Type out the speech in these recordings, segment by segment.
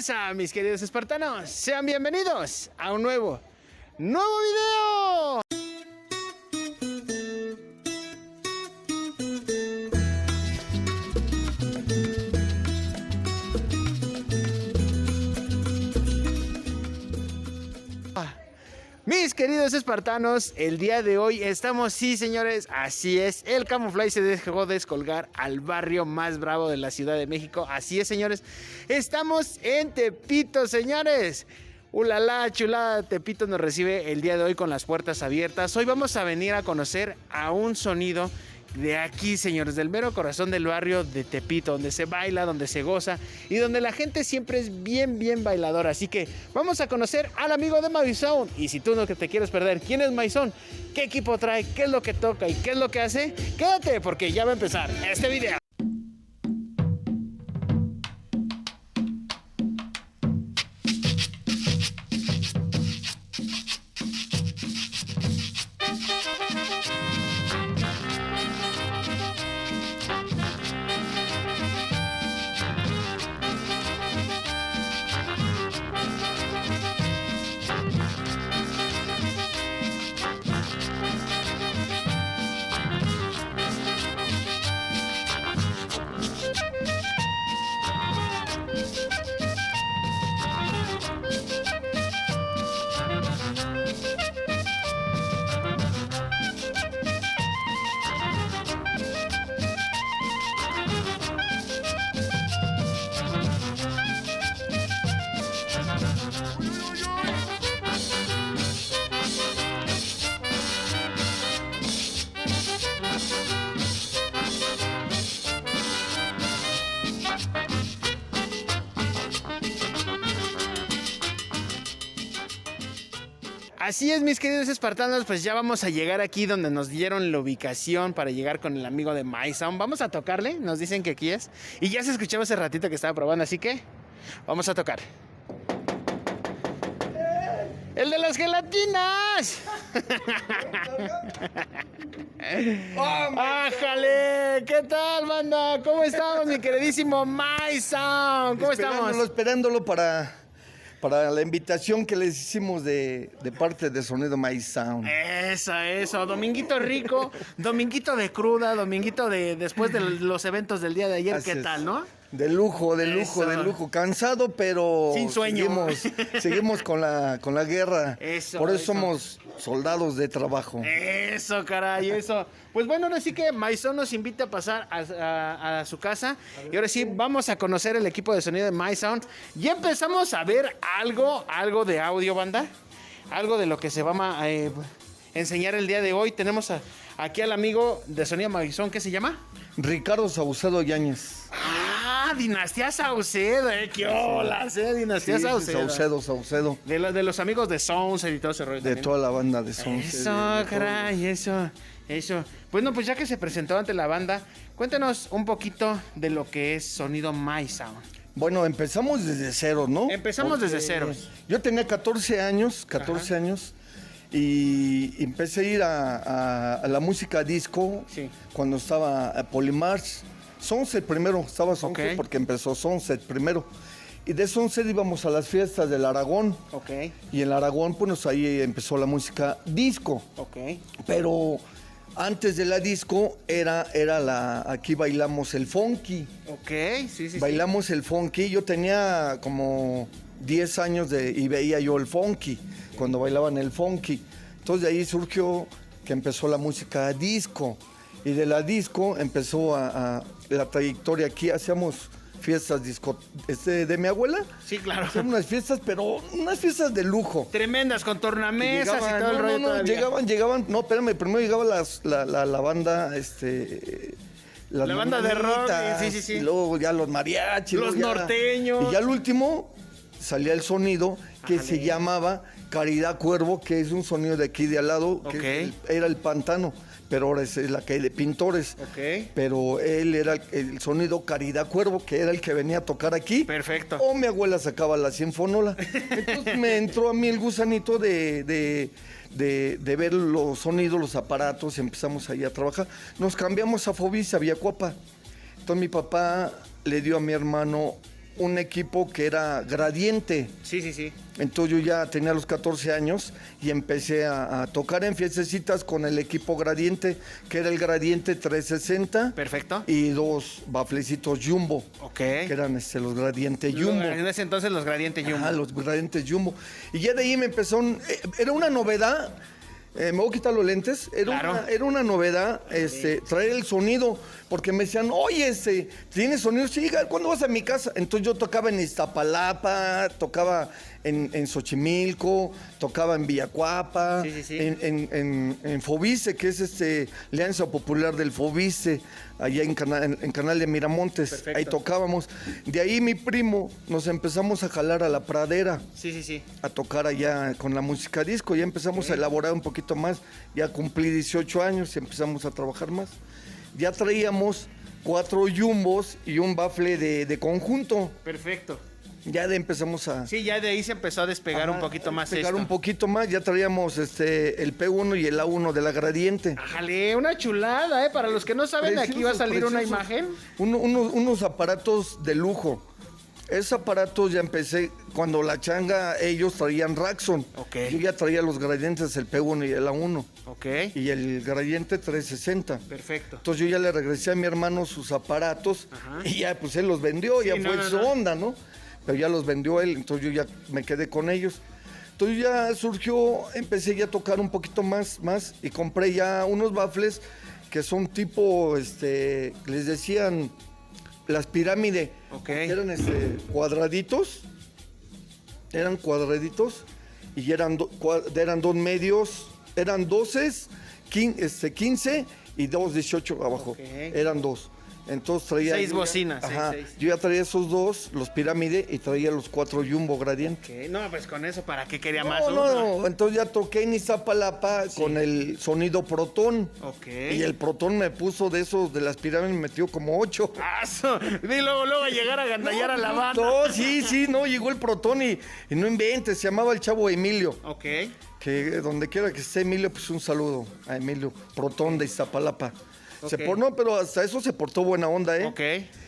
fuerza, mis queridos espartanos. Sean bienvenidos a un nuevo video. Mis queridos espartanos, el día de hoy estamos, sí señores, así es, el Camuflaje se dejó descolgar al barrio más bravo de la Ciudad de México, así es señores, estamos en Tepito señores. Ulala, chulada, Tepito nos recibe el día de hoy con las puertas abiertas. Hoy vamos a venir a conocer a un sonido de aquí, señores, del mero corazón del barrio de Tepito, donde se baila, donde se goza y donde la gente siempre es bien bailadora. Así que vamos a conocer al amigo de MySound. Y si tú no te quieres perder quién es MySound, qué equipo trae, qué es lo que toca y qué es lo que hace, quédate porque ya va a empezar este video. Así es, mis queridos espartanos, pues ya vamos a llegar aquí donde nos dieron la ubicación para llegar con el amigo de MySound. Vamos a tocarle, nos dicen que aquí es. Y ya se escuchaba hace ratito que estaba probando, así que vamos a tocar. ¡El de las gelatinas! ¡Ájale! ¿Qué tal, banda? ¿Cómo estamos, mi queridísimo MySound? ¿Cómo estamos? Esperándolo para la invitación que les hicimos de parte de Sonido MySound. Eso, dominguito rico, dominguito de cruda, dominguito de después de los eventos del día de ayer. Así ¿qué es. Tal, no? De lujo, cansado, pero sin sueño. Seguimos con la guerra. Por eso somos soldados de trabajo. Eso, caray, eso. Pues bueno, ahora sí que MySound nos invita a pasar a su casa. Y ahora sí, vamos a conocer el equipo de sonido de MySound. Ya empezamos a ver algo de audio, banda. Algo de lo que se va a enseñar el día de hoy. Tenemos aquí al amigo de sonido MySound, ¿qué se llama? Ricardo Saucedo Yáñez. Dinastía Saucedo, qué olas, Dinastía Saucedo. Saucedo. De los amigos de Soundset y todo ese rollo. De también. Toda la banda de Soundset. Eso, caray, eso. Bueno, pues ya que se presentó ante la banda, cuéntanos un poquito de lo que es sonido MySound. Bueno, empezamos desde cero, ¿no? Empezamos desde cero. Yo tenía 14 años, y empecé a ir a la música disco cuando estaba Polymarch. Soundset primero, estaba Soundset porque empezó Soundset primero. Y de Soundset íbamos a las fiestas del Aragón. Y en el Aragón, pues ahí empezó la música disco. Pero antes de la disco aquí bailamos el funky. Bailamos el funky. Yo tenía como 10 años y veía yo el funky, cuando bailaban el funky. Entonces de ahí surgió que empezó la música disco. Y de la disco empezó la trayectoria aquí. Hacíamos fiestas de mi abuela. Sí, claro. Hacíamos unas fiestas, pero unas fiestas de lujo. Tremendas, con tornamesas y todo el rollo todavía. Llegaban. No, espérame, primero llegaba la banda, la banda de rock, sí. Y luego ya los mariachis. Los norteños. Y ya al último salía el sonido que se llamaba Caridad Cuervo, que es un sonido de aquí de al lado, que era el Pantano. Pero ahora es la calle de Pintores. Pero él era el sonido Caridad Cuervo, que era el que venía a tocar aquí. Perfecto. O mi abuela sacaba la sinfonola. Entonces me entró a mí el gusanito de ver los sonidos, los aparatos, y empezamos ahí a trabajar. Nos cambiamos a Fobis, a Villacuapa. Entonces mi papá le dio a mi hermano un equipo que era gradiente. Sí. Entonces yo ya tenía los 14 años y empecé a tocar en fiestecitas con el equipo gradiente, que era el gradiente 360. Perfecto. Y 2 baflecitos Jumbo. Ok. Que eran los gradientes Jumbo. En ese entonces los gradientes Jumbo. Ajá, los gradientes Jumbo. Y ya de ahí me empezó, era una novedad. Me voy a quitar los lentes. Era una novedad traer el sonido, porque me decían, oye, ¿tienes sonido? Sí, ¿cuándo vas a mi casa? Entonces yo tocaba en Iztapalapa, tocaba en Xochimilco, tocaba en Villacuapa, en Fobice, que es Alianza Popular del Fobice, allá en Canal de Miramontes. Perfecto. Ahí tocábamos. De ahí mi primo nos empezamos a jalar a la pradera. Sí. A tocar allá con la música disco. Ya empezamos a elaborar un poquito más. Ya cumplí 18 años y empezamos a trabajar más. Ya traíamos 4 jumbos y un bafle de conjunto. Perfecto. Ya empezamos a... Sí, ya de ahí se empezó a despegar un poquito más un poquito más, ya traíamos el P1 y el A1 de la gradiente. ¡Ájale! Una chulada, ¿eh? Para los que no saben, aquí va a salir una imagen. Unos aparatos de lujo. Esos aparatos ya empecé cuando la changa, ellos traían Raxon. Ok. Yo ya traía los gradientes, el P1 y el A1. Ok. Y el gradiente 360. Perfecto. Entonces yo ya le regresé a mi hermano sus aparatos. Ajá. Y ya pues él los vendió, sí, ya fue su onda, ¿no? Pero ya los vendió él, entonces yo ya me quedé con ellos. Entonces ya surgió, empecé ya a tocar un poquito más y compré ya unos bafles que son tipo, les decían las pirámides. Ok. Eran cuadraditos y eran dos medios, eran 12, 15 y 2 18 abajo. Okay. Eran 2. Entonces traía 6 bocinas. Ajá, 6. Yo ya traía esos 2, los pirámide, y traía los 4 jumbo gradiente. Okay. No, pues con eso, ¿para qué quería más? No, entonces ya toqué en Iztapalapa con el sonido Protón. Ok. Y el Protón me puso de esos, de las pirámides, me metió como 8. Y luego a llegar a gandallar a la banda. No, sí, llegó el Protón y no inventes, se llamaba el chavo Emilio. Ok. Que donde quiera que esté Emilio, pues un saludo a Emilio Protón de Iztapalapa. Okay. Pero hasta eso se portó buena onda, ¿eh? Ok.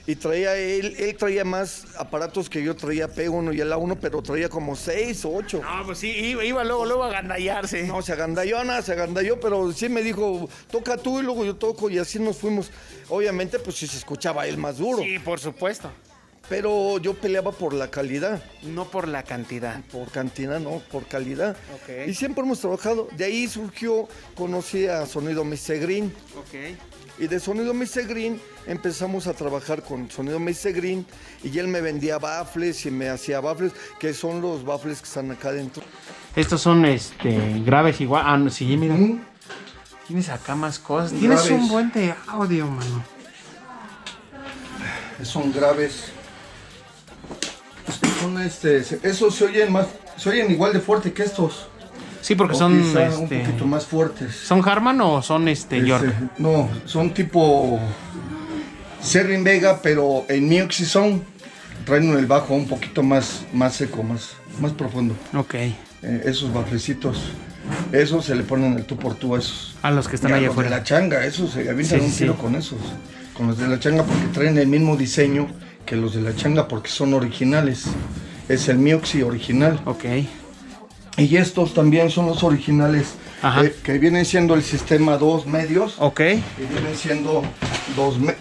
Y traía, él traía más aparatos que yo traía P1 y el A1, pero traía como 6 o 8. No, pues sí, iba luego a agandallarse. No, se agandalló, pero sí me dijo, toca tú y luego yo toco, y así nos fuimos. Obviamente, pues sí se escuchaba él más duro. Sí, por supuesto. Pero yo peleaba por la calidad. No por la cantidad. Por cantidad, no, por calidad. Ok. Y siempre hemos trabajado. De ahí surgió, conocí a Sonido Mr. Green. Ok. Y de Sonido Mr. Green empezamos a trabajar con Sonido Mr. Green, y él me vendía bafles y me hacía bafles, que son los bafles que están acá adentro. Estos son graves igual. Ah, no, sí, mira. Tienes acá más cosas. Tienes un buen de audio, mano. Son graves. Esos se oyen igual de fuerte que estos. Sí, porque son un poquito más fuertes. ¿Son Harman o son York? No, son tipo Serrin Vega, pero en Mioxi son. Traen el bajo un poquito más seco, más profundo. Ok. Esos baflecitos, esos se le ponen el tú por tú a esos. A los que están allá afuera. De la changa, esos se avientan un tiro con esos. Con los de la changa, porque traen el mismo diseño que los de la changa, porque son originales. Es el Mioxi original. Ok. Y estos también son los originales, que vienen siendo el sistema 2 medios. Ok. Y vienen siendo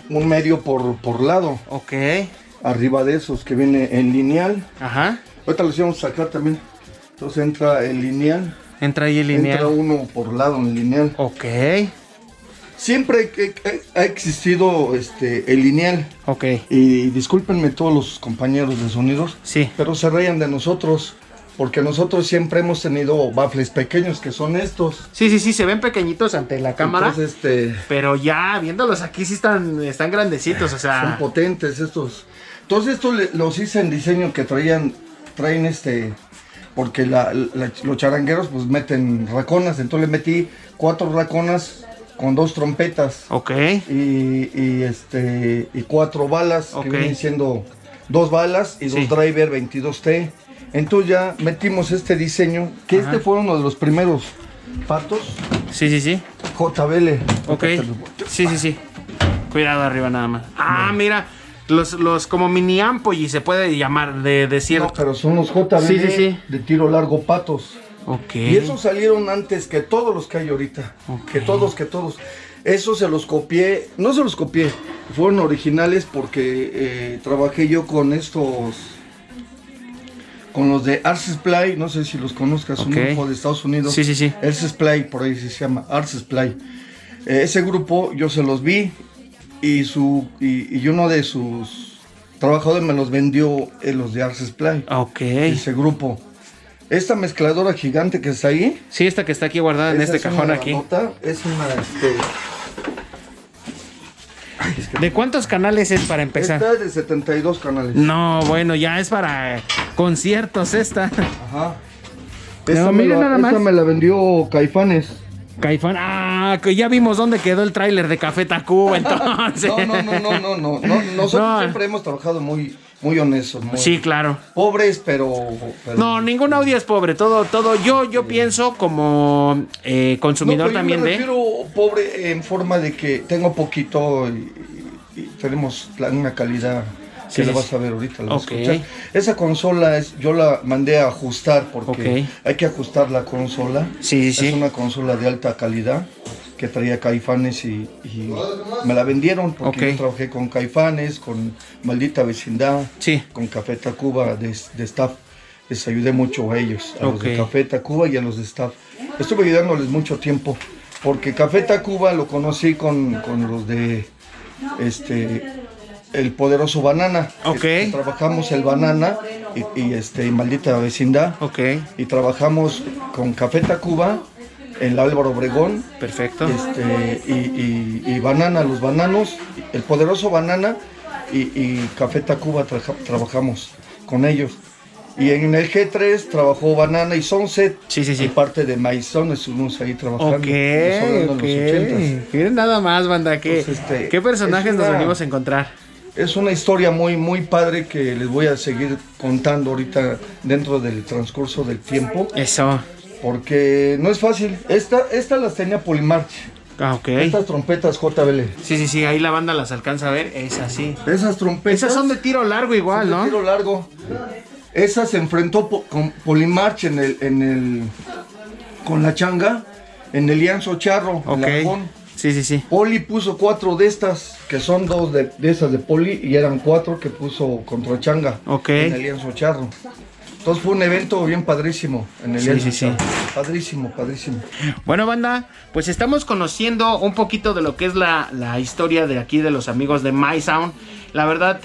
un medio por lado. Ok. Arriba de esos, que viene en lineal. Ajá. Ahorita los íbamos a sacar también. Entonces entra el lineal. Entra ahí el lineal. Entra uno por lado en el lineal. Ok. Siempre ha existido el lineal. Ok. Y discúlpenme todos los compañeros de sonidos. Sí. Pero se reían de nosotros. Porque nosotros siempre hemos tenido bafles pequeños, que son estos. Sí, se ven pequeñitos ante la cámara. Entonces, pero ya viéndolos aquí sí están grandecitos, o sea. Son potentes estos. Entonces estos los hice en diseño que traen porque los charangueros pues meten raconas. Entonces le metí 4 raconas con 2 trompetas. Ok. Y 4 balas, que vienen siendo 2 balas y 2 driver 22T. Entonces ya metimos este diseño, que fue uno de los primeros patos. Sí. JBL. Ok. Sí. Cuidado arriba nada más. Ah, mira. los como mini ampoy, se puede llamar, decir. No, pero son los JBL de tiro largo patos. Ok. Y esos salieron antes que todos los que hay ahorita. Okay. Que todos. Esos se los copié, no se los copié, fueron originales porque trabajé yo con los de Art Supply, no sé si los conozcas, un grupo de Estados Unidos. Sí. Art Supply, por ahí se llama, Art Supply. Ese grupo yo se los vi y uno de sus trabajadores me los vendió los de Art Supply. Ok. Ese grupo. Esta mezcladora gigante que está ahí. Sí, esta que está aquí guardada en este cajón aquí. Es una, ¿De cuántos canales es para empezar? Esta es de 72 canales. No, bueno, ya es para conciertos esta. Ajá. No, mira nada más. Esta me la vendió Caifanes. Caifán, que ya vimos dónde quedó el tráiler de Café Tacuba, entonces. No. Nosotros siempre hemos trabajado muy honestos. Sí, claro. Pobres, pero... No, ningún audio es pobre. Todo. Yo pienso como consumidor también yo me refiero pobre en forma de que tengo poquito y tenemos una calidad que la vas a ver ahorita. La vas a escuchar. Esa consola yo la mandé a ajustar porque hay que ajustar la consola. Sí. Es una consola de alta calidad que traía Caifanes y me la vendieron porque yo trabajé con Caifanes, con Maldita Vecindad, con Café Tacuba de staff. Les ayudé mucho a ellos, a los de Café Tacuba y a los de staff. Estuve ayudándoles mucho tiempo porque Café Tacuba lo conocí con los de El Poderoso Banana. Trabajamos el Banana y Maldita Vecindad. Y trabajamos con Café Tacuba, el Álvaro Obregón. Perfecto. Y Banana, los Bananos, El Poderoso Banana y Café Tacuba trabajamos con ellos. Y en el G3 trabajó Banana y Sunset. Y parte de Maizón estuvimos ahí trabajando. Miren nada más, banda, ¿qué personajes nos venimos a encontrar? Es una historia muy padre que les voy a seguir contando ahorita dentro del transcurso del tiempo. Eso. Porque no es fácil. Esta las tenía Polymarch. Estas trompetas JBL. Sí, ahí la banda las alcanza a ver. Es así. Esas trompetas. Esas son de tiro largo igual, ¿no? De tiro largo. Esa se enfrentó con Polymarch con la changa en el lienzo charro. Sí. Poli puso 4 de estas, que son 2 de esas de Poli, y eran 4 que puso contra changa en el lienzo charro. Entonces fue un evento bien padrísimo en el lienzo charro. Padrísimo. Bueno, banda, pues estamos conociendo un poquito de lo que es la historia de aquí de los amigos de MySound. La verdad,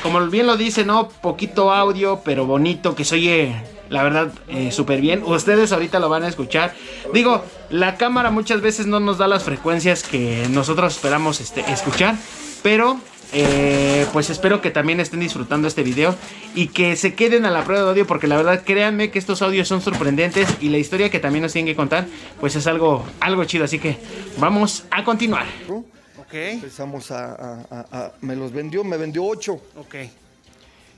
como bien lo dice, ¿no? Poquito audio, pero bonito, que se oye, la verdad, súper bien. Ustedes ahorita lo van a escuchar. Digo, la cámara muchas veces no nos da las frecuencias que nosotros esperamos escuchar, pero... pues espero que también estén disfrutando este video y que se queden a la prueba de audio, porque la verdad, créanme que estos audios son sorprendentes y la historia que también nos tienen que contar pues es algo chido, así que vamos a continuar. Empezamos me vendió 8.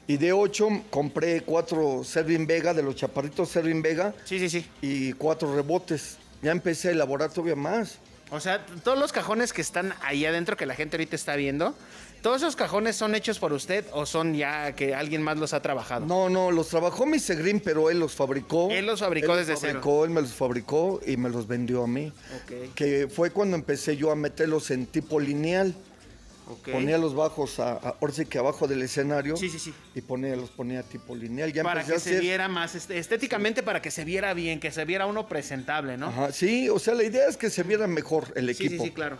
Y de 8 compré 4 Servin Vega, de los chaparritos Servin Vega. Sí. Y 4 rebotes. Ya empecé a elaborar todavía más. O sea, todos los cajones que están ahí adentro que la gente ahorita está viendo, ¿todos esos cajones son hechos por usted o son ya que alguien más los ha trabajado? No, los trabajó Mr. Green, pero él los fabricó. Él los fabricó desde cero. Él me los fabricó y me los vendió a mí. Que fue cuando empecé yo a meterlos en tipo lineal. Ponía los bajos ahora sí que abajo del escenario. Sí. Y los ponía tipo lineal. Ya para que se viera más estéticamente, para que se viera bien, que se viera uno presentable, ¿no? Ajá, sí, o sea, la idea es que se viera mejor el equipo. Sí, claro.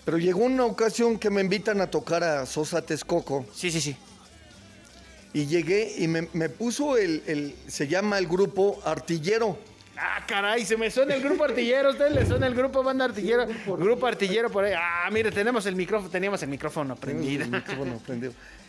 Pero llegó una ocasión que me invitan a tocar a Sosa Texcoco. Sí. Y llegué y me puso se llama el grupo Artillero. Ah, caray, se me suena el grupo Artillero. ¿A ustedes les suena el grupo Banda Artillero? Grupo Artillero por ahí. Ah, mire, teníamos el micrófono prendido.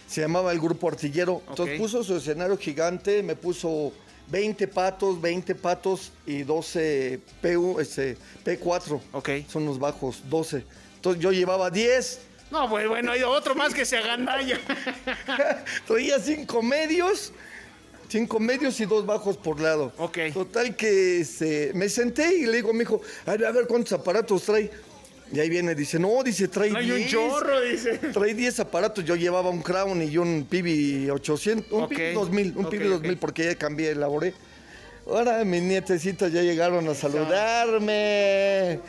Se llamaba el grupo Artillero. Entonces puso su escenario gigante, me puso 20 patos y 12 P4. Son los bajos, 12. Entonces yo llevaba 10. No, pues bueno, hay otro más que se agandalla. Traía 5 medios y 2 bajos por lado. Total que me senté y le digo a mi hijo, a ver cuántos aparatos trae. Y ahí viene, dice, no, dice, trae 10. Hay un chorro, dice. Trae 10 aparatos. Yo llevaba un Crown y un Pibi 800, un Pibi 2000, Pibi 2000 porque ya cambié, elaboré. Ahora mis nietecitas ya llegaron a saludarme.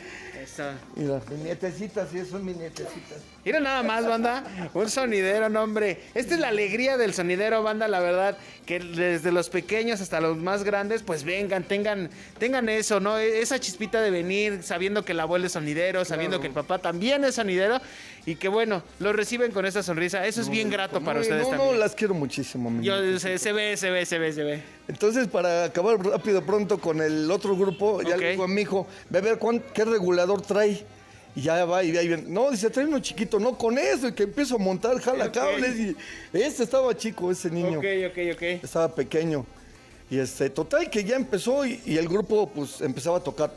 Mira, mis nietecitas, sí, son mis nietecitas. Mira nada más, banda, un sonidero, no, hombre. Esta es la alegría del sonidero, banda, la verdad, que desde los pequeños hasta los más grandes, pues vengan, tengan eso, ¿no? Esa chispita de venir, sabiendo que el abuelo es sonidero, sabiendo que el papá también es sonidero, y que bueno, lo reciben con esa sonrisa. Eso es bien grato para ustedes también. No, las quiero muchísimo. Se ve. Entonces, para acabar rápido, pronto con el otro grupo, ya le digo a mi hijo, ve a ver qué regulador trae. Y ya va y ahí viene. No, dice, trae uno chiquito, no con eso. Y que empiezo a montar, jala cables. Y estaba chico, ese niño. Ok. Estaba pequeño. Y total que ya empezó y el grupo pues empezaba a tocar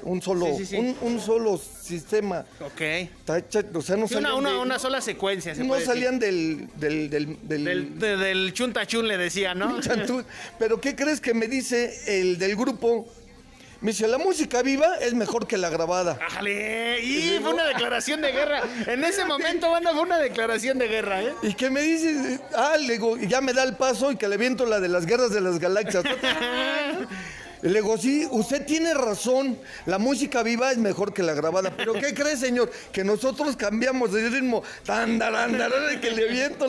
un solo sistema. Ok. O sea, no salían una sola secuencia. No salían del chuntachún, le decía, ¿no? Pero ¿qué crees que me dice el del grupo? Me dice, la música viva es mejor que la grabada. ¡Ájale! Y fue una declaración de guerra. En ese momento, banda, fue una declaración de guerra, ¿eh? Y que me dice, le digo, ya me da el paso y que le viento la de las guerras de las galaxias. Le digo, sí, usted tiene razón, la música viva es mejor que la grabada. ¿Pero qué cree, señor? Que nosotros cambiamos de ritmo. Que le viento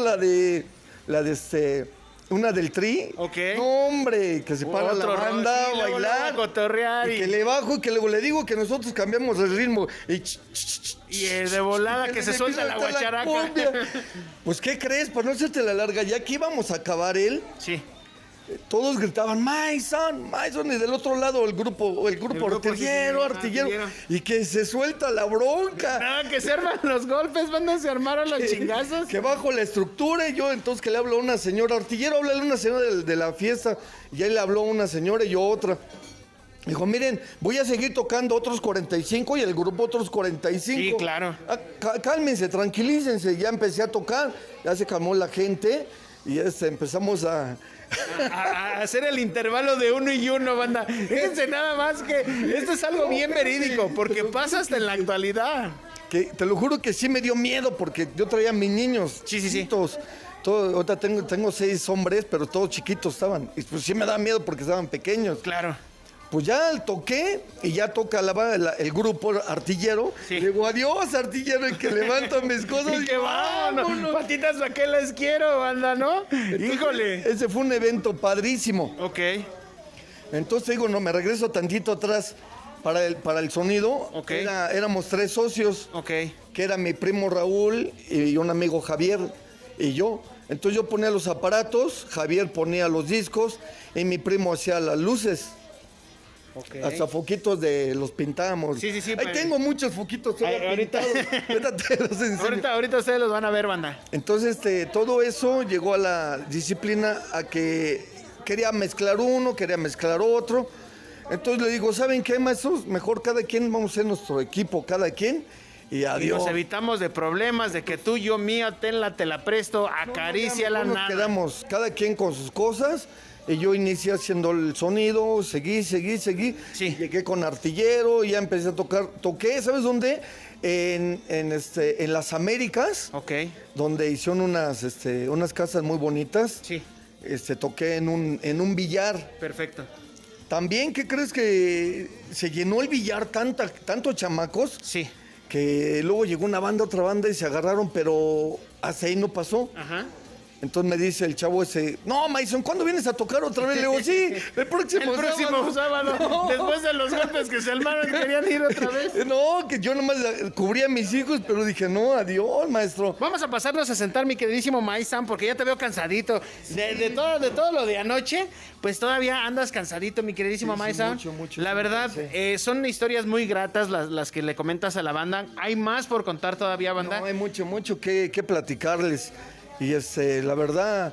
una del Tri. Ok. No, hombre, que se para la banda a bailar. Cotorrear y que le bajo y que luego le digo que nosotros cambiamos el ritmo. Y de volada que se suelta la guacharaca. Pues, ¿qué crees? Para no hacerte la larga, ya que íbamos a acabar él. Sí. Todos gritaban, my son, y del otro lado el grupo artillero, y que se suelta la bronca. Que se arman los golpes, banda, se armaron los chingazos. Que bajo la estructura y yo entonces que le hablo a una señora, artillero, háblale a una señora de la fiesta, y ahí le habló una señora y yo otra. Dijo, miren, voy a seguir tocando otros 45 y el grupo otros 45. Sí, claro. Cálmense, tranquilícense, ya empecé a tocar, ya se calmó la gente y empezamos a hacer el intervalo de 1 y 1, banda. Fíjense nada más que esto es algo bien verídico, porque pasa hasta en la actualidad. Que te lo juro que sí me dio miedo, porque yo traía a mis niños chiquitos. Ahorita tengo 6 hombres, pero todos chiquitos estaban. Y pues sí me da miedo porque estaban pequeños. Claro. Pues ya toqué y ya toca el grupo artillero. Sí. Digo, adiós, artillero, y que levanto mis cosas. Y que vámonos. Patitas, ¿para qué les quiero, banda, no? Entonces, híjole. Ese fue un evento padrísimo. Ok. Entonces digo, me regreso tantito atrás para el sonido. Ok. Éramos 3 socios. Ok. Que era mi primo Raúl y un amigo Javier y yo. Entonces yo ponía los aparatos, Javier ponía los discos y mi primo hacía las luces. Okay. Hasta foquitos los pintamos. Sí. Ahí tengo muchos foquitos pintados. Ahorita ustedes los van a ver, banda. Entonces, todo eso llegó a la disciplina a que quería mezclar uno, quería mezclar otro. Entonces le digo, ¿saben qué, maestros? Mejor cada quien vamos a ser nuestro equipo, cada quien. Y adiós. Y nos evitamos de problemas, de que tú, yo, mía, te la presto, acaríciala, nada. Nos quedamos cada quien con sus cosas. Y yo inicié haciendo el sonido, seguí. Sí. Llegué con artillero y ya empecé a tocar. Toqué, ¿sabes dónde? En las Américas. Ok. Donde hicieron unas casas muy bonitas. Sí. Toqué en un billar. Perfecto. También, ¿qué crees que se llenó el billar tantos chamacos? Sí. Que luego llegó otra banda y se agarraron, pero hasta ahí no pasó. Ajá. Entonces me dice el chavo ese, no, Mason, ¿cuándo vienes a tocar otra vez? Le digo, sí, el próximo sábado. No. Después de los golpes que se armaron, querían ir otra vez. No, que yo nomás cubría a mis hijos, pero dije, no, adiós, maestro. Vamos a pasarnos a sentar, mi queridísimo Mason, porque ya te veo cansadito. De todo lo de anoche, pues todavía andas cansadito, mi queridísimo Mason. Mucho. La verdad, son historias muy gratas las que le comentas a la banda. Hay más por contar todavía, banda. No, hay mucho que platicarles. Y la verdad,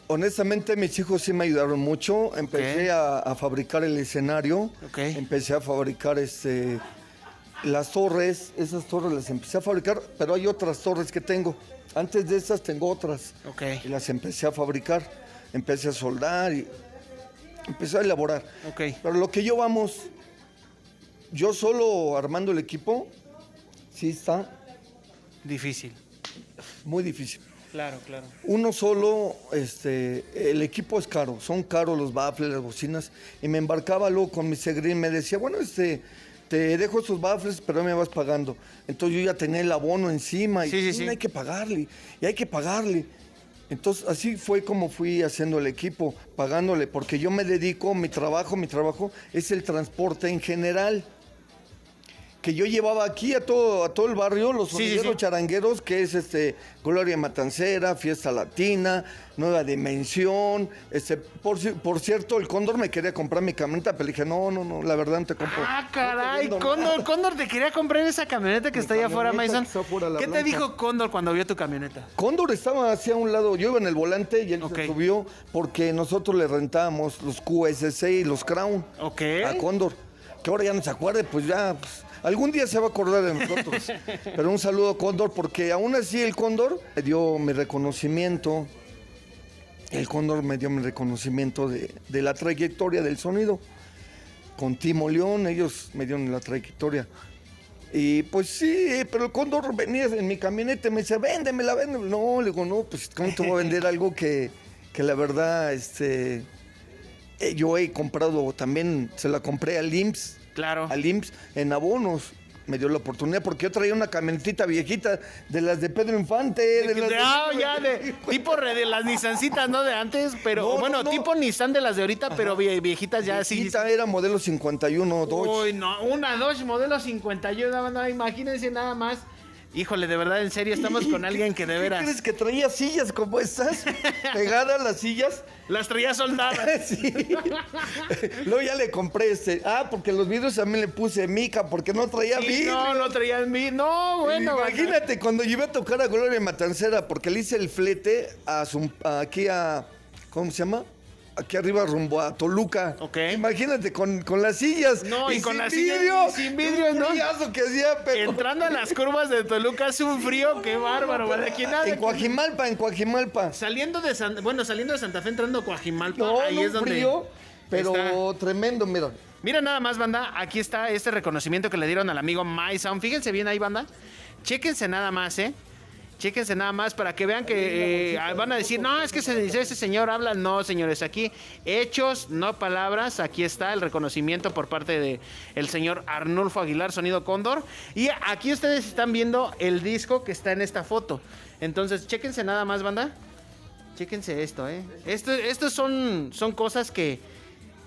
honestamente mis hijos sí me ayudaron mucho. Empecé a fabricar el escenario. Okay. Empecé a fabricar las torres. Esas torres las empecé a fabricar, pero hay otras torres que tengo. Antes de esas tengo otras. Okay. Y las empecé a fabricar. Empecé a soldar y empecé a elaborar. Okay. Pero lo que yo solo armando el equipo, sí está Difícil. muy difícil. Claro, claro. Uno solo, el equipo es caro, son caros los baffles, las bocinas, y me embarcaba luego con mi segrín, me decía, bueno, te dejo estos baffles, pero me vas pagando. Entonces yo ya tenía el abono encima, y Sí. hay que pagarle, y hay que pagarle. Entonces así fue como fui haciendo el equipo, pagándole, porque yo me dedico, mi trabajo es el transporte en general. Que yo llevaba aquí a todo el barrio, los sonideros charangueros, que es Gloria Matancera, Fiesta Latina, Nueva Dimensión. Por cierto, el Cóndor me quería comprar mi camioneta, pero le dije, no, la verdad no te compro. Ah, caray, No Cóndor te quería comprar esa camioneta que está allá afuera, Mason. ¿Qué te dijo Cóndor cuando vio tu camioneta? Cóndor estaba hacia un lado, yo iba en el volante y él se subió porque nosotros le rentábamos los QSC y los Crown a Cóndor. Que ahora ya no se acuerde, pues ya... algún día se va a acordar de nosotros. Pero un saludo, Cóndor, porque aún así el Cóndor me dio mi reconocimiento. El Cóndor me dio mi reconocimiento de la trayectoria del sonido. Con Timo León, ellos me dieron la trayectoria. Y pues sí, pero el Cóndor venía en mi camioneta y me decía, véndemela. No, le digo, no, pues ¿cómo te voy a vender algo que la verdad, yo he comprado también, se la compré al IMSS. Claro. Al IMSS en abonos. Me dio la oportunidad porque yo traía una camionetita viejita de las de Pedro Infante. Tipo de las Nissancitas, ¿no? De antes, pero no. Tipo Nissan de las de ahorita, pero viejitas ya así. Viejita era modelo 51 Dodge. Uy, no, una Dodge modelo 51, no, imagínense nada más. Híjole, de verdad, en serio, estamos con alguien que de veras... ¿Qué crees que traía sillas como estas? Pegadas las sillas. Las traía soldadas. Sí. Luego ya le compré porque los vidrios también le puse mica, porque no traía vidrio. No traía vidrio. No, bueno. Imagínate cuando llevé a tocar a Gloria Matancera, porque le hice el flete aquí a... ¿Cómo se llama? Aquí arriba rumbo a Toluca. Ok. Imagínate con las sillas. No, y con las sillas. Sin vidrio, ¿no? Que hacía, pero... Entrando a las curvas de Toluca hace un frío, qué bárbaro, ¿vale? Aquí nada. En Coajimalpa. Saliendo de Santa Fe, entrando a Coajimalpa, ahí no, es donde... frío, pero está tremendo, mira. Mira nada más, banda, aquí está este reconocimiento que le dieron al amigo MySound. Fíjense bien ahí, banda. Chéquense nada más, Chéquense nada más para que vean que van a decir, no, es que ese señor habla. No, señores, aquí hechos, no palabras. Aquí está el reconocimiento por parte de el señor Arnulfo Aguilar, Sonido Cóndor. Y aquí ustedes están viendo el disco que está en esta foto. Entonces, chéquense nada más, banda. Chéquense esto, Estos son cosas que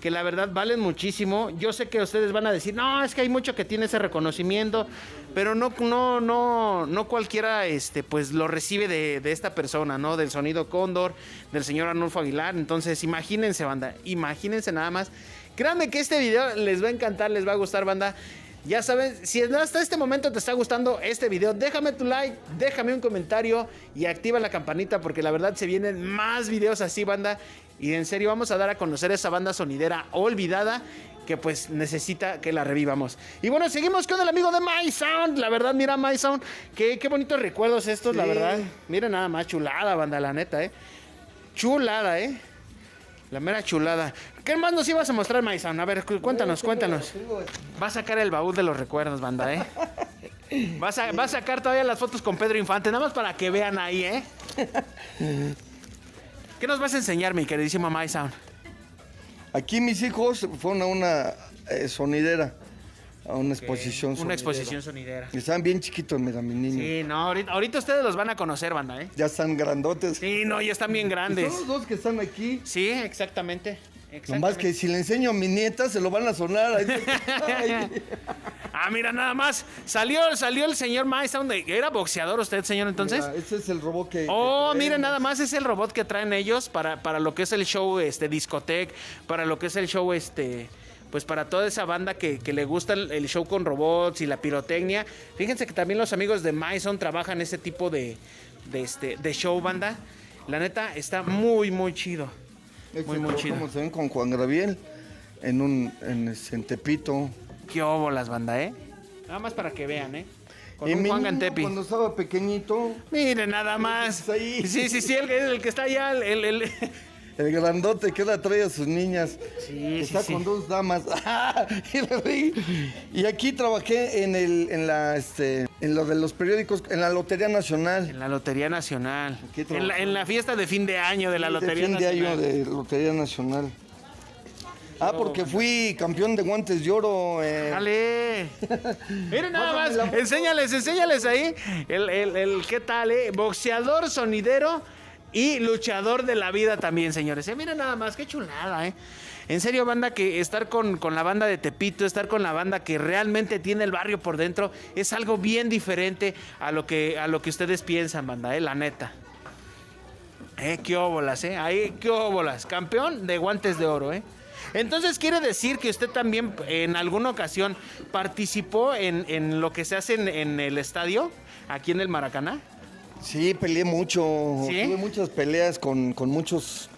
la verdad valen muchísimo. Yo sé que ustedes van a decir, no, es que hay mucho que tiene ese reconocimiento, pero no cualquiera pues lo recibe de esta persona, ¿no? Del Sonido Cóndor, del señor Arnulfo Aguilar. Entonces, imagínense, banda, imagínense nada más. Créanme que este video les va a encantar, les va a gustar, banda. Ya saben, si hasta este momento te está gustando este video, déjame tu like, déjame un comentario y activa la campanita porque la verdad se vienen más videos así, banda. Y en serio vamos a dar a conocer esa banda sonidera olvidada que pues necesita que la revivamos. Y bueno, seguimos con el amigo de MySound. La verdad, mira MySound, qué bonitos recuerdos estos, sí. La verdad. Mira nada más, chulada, banda, la neta, Chulada, La mera chulada. ¿Qué más nos ibas a mostrar, MySound? A ver, cuéntanos. Va a sacar el baúl de los recuerdos, banda, Va a sacar todavía las fotos con Pedro Infante, nada más para que vean ahí, ¿Qué nos vas a enseñar, mi queridísimo MySound? Aquí mis hijos fueron a una sonidera, a una exposición sonidera. Una exposición sonidera. Estaban bien chiquitos, mira, mis niños. Sí, no, ahorita ustedes los van a conocer, banda, Ya están grandotes. Sí, no, ya están bien grandes. Son los dos que están aquí. Sí, exactamente. Nomás que si le enseño a mi nieta, se lo van a sonar. Mira, nada más. Salió el señor MySound. ¿Era boxeador usted, señor, entonces? Mira, ese es el robot que... Miren, nada más es el robot que traen ellos para lo que es el show discotec, para lo que es el show pues para toda esa banda que le gusta el show con robots y la pirotecnia. Fíjense que también los amigos de MySound trabajan ese tipo de show, banda. La neta, está muy, muy chido. Muy chido. Como se ven con Juan Gabriel en Tepito. Qué óbolas, banda, Nada más para que vean, Con un mi Juan niño, Gantepi. Cuando estaba pequeñito. Miren, nada más. Sí, el que está allá, el grandote que ahora trae a sus niñas. Sí, Está sí, con sí. 2 damas. Y aquí trabajé en lo de los periódicos, en la Lotería Nacional. En la Lotería Nacional. Aquí En la fiesta de fin de año de la Lotería de fin de Nacional. año de Lotería Nacional. Porque fui campeón de guantes de oro. ¡Dale! Miren nada más, Pásame la foto. enséñales ahí qué tal, boxeador, sonidero y luchador de la vida también, señores. Miren nada más, qué chulada, En serio, banda, que estar con la banda de Tepito, estar con la banda que realmente tiene el barrio por dentro, es algo bien diferente a lo que ustedes piensan, banda, la neta. Qué óbolas, ahí, qué óbolas. Campeón de guantes de oro, Entonces, ¿quiere decir que usted también en alguna ocasión participó en lo que se hace en el estadio, aquí en el Maracaná? Sí, peleé mucho. ¿Sí? Tuve muchas peleas con muchos.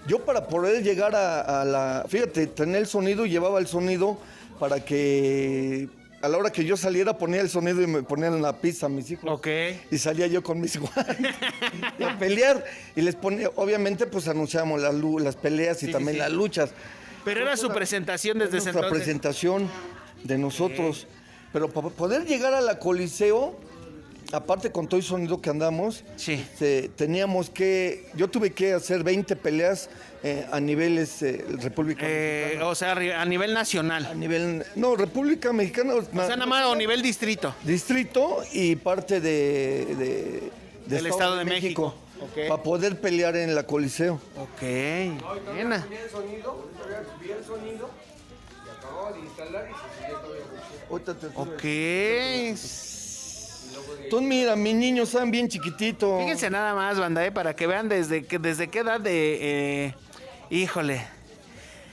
Yo para poder llegar a la... Fíjate, tenía el sonido y llevaba el sonido para que a la hora que yo saliera ponía el sonido y me ponían la pizza a mis hijos. Ok. Y salía yo con mis guantes y a pelear. Y les ponía, obviamente, pues anunciábamos las peleas y Sí, también sí. las luchas. Pero era su presentación desde ese Nuestra entonces. presentación de nosotros. Pero para poder llegar a la Coliseo, aparte con todo el sonido que andamos, Sí. yo tuve que hacer 20 peleas a niveles República Mexicana. O sea, a nivel nacional. República Mexicana. O sea, nada más a nivel distrito. Distrito y parte de Del Estado de México. Ok. Para poder pelear en la Coliseo. Ok. Buena. Vi el sonido y acababa de instalar y se seguía todavía. Ahorita te- Ok. Entonces, mira, mis niños están bien chiquititos. Fíjense nada más, banda, para que vean desde qué edad de... híjole.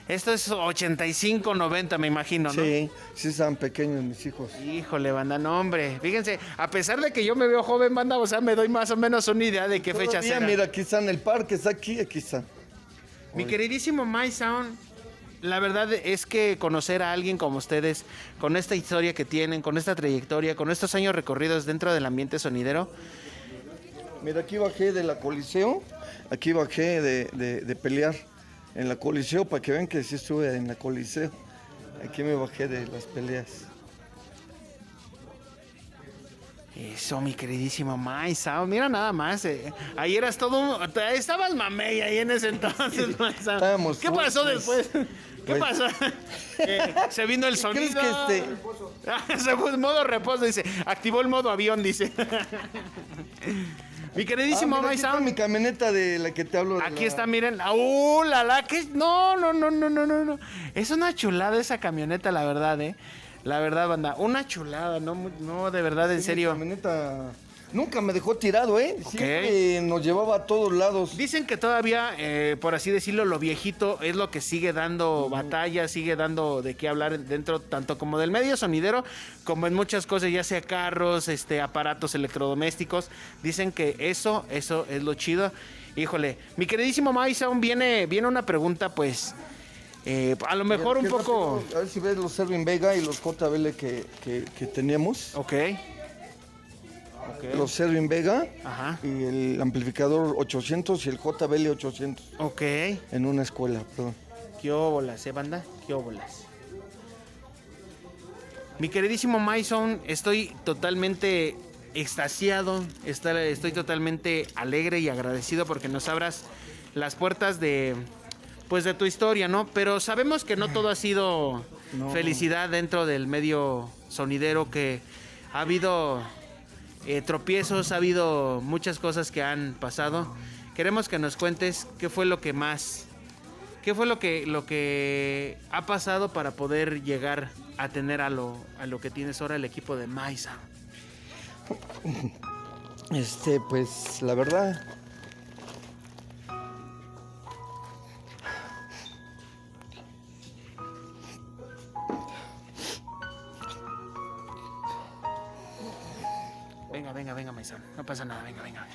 Esto es 85, 90, me imagino, ¿no? Sí, sí están pequeños mis hijos. Híjole, banda, no, hombre. Fíjense, a pesar de que yo me veo joven, banda, o sea, me doy más o menos una idea de qué fecha Todavía, será. mira, aquí está en el parque, está aquí está. Mi queridísimo My Sound, la verdad es que conocer a alguien como ustedes, con esta historia que tienen, con esta trayectoria, con estos años recorridos dentro del ambiente sonidero, Mira, aquí bajé de la Coliseo, aquí bajé de pelear en la Coliseo para que vean que sí estuve en la Coliseo. Aquí me bajé de las peleas. eso, mi queridísimo My Sound, mira nada más, ahí eras estabas mamey ahí en ese entonces, My Sound. Estábamos ¿Qué pasó fuertes. después? ¿Qué Pues- pasó? Se vino el sonido. ¿Crees que Se fue en modo reposo, dice. Activó el modo avión, dice. Mi queridísimo mira, My aquí está Sound. mi camioneta de la que te hablo. Aquí está, miren. La que no. Es una chulada esa camioneta, la verdad, La verdad, banda. Una chulada, no, de verdad, en Mi serio. camioneta nunca me dejó tirado, Siempre nos llevaba a todos lados. Dicen que todavía, por así decirlo, lo viejito es lo que sigue dando batalla, sigue dando de qué hablar dentro, tanto como del medio sonidero, como en muchas cosas, ya sea carros, aparatos electrodomésticos. Dicen que eso es lo chido. Híjole, mi queridísimo My Sound, viene una pregunta, pues, a lo mejor un Qué poco... rápido, a ver si ves los Servin Vega y los JBL que teníamos. Ok. Los Servin Vega Ajá. y el amplificador 800 y el JBL 800 Ok. en una escuela, perdón. ¿Qué óbolas, banda? ¿Qué óbolas? Mi queridísimo My Sound, estoy totalmente extasiado, estoy totalmente alegre y agradecido porque nos abras las puertas de tu historia, ¿no? Pero sabemos que no todo ha sido felicidad dentro del medio sonidero, que ha habido tropiezos, ha habido muchas cosas que han pasado. Queremos que nos cuentes qué fue lo que ha pasado para poder llegar a tener a lo que tienes ahora, el equipo de My Sound. Pues la verdad. Venga, My Sound. No pasa nada, venga.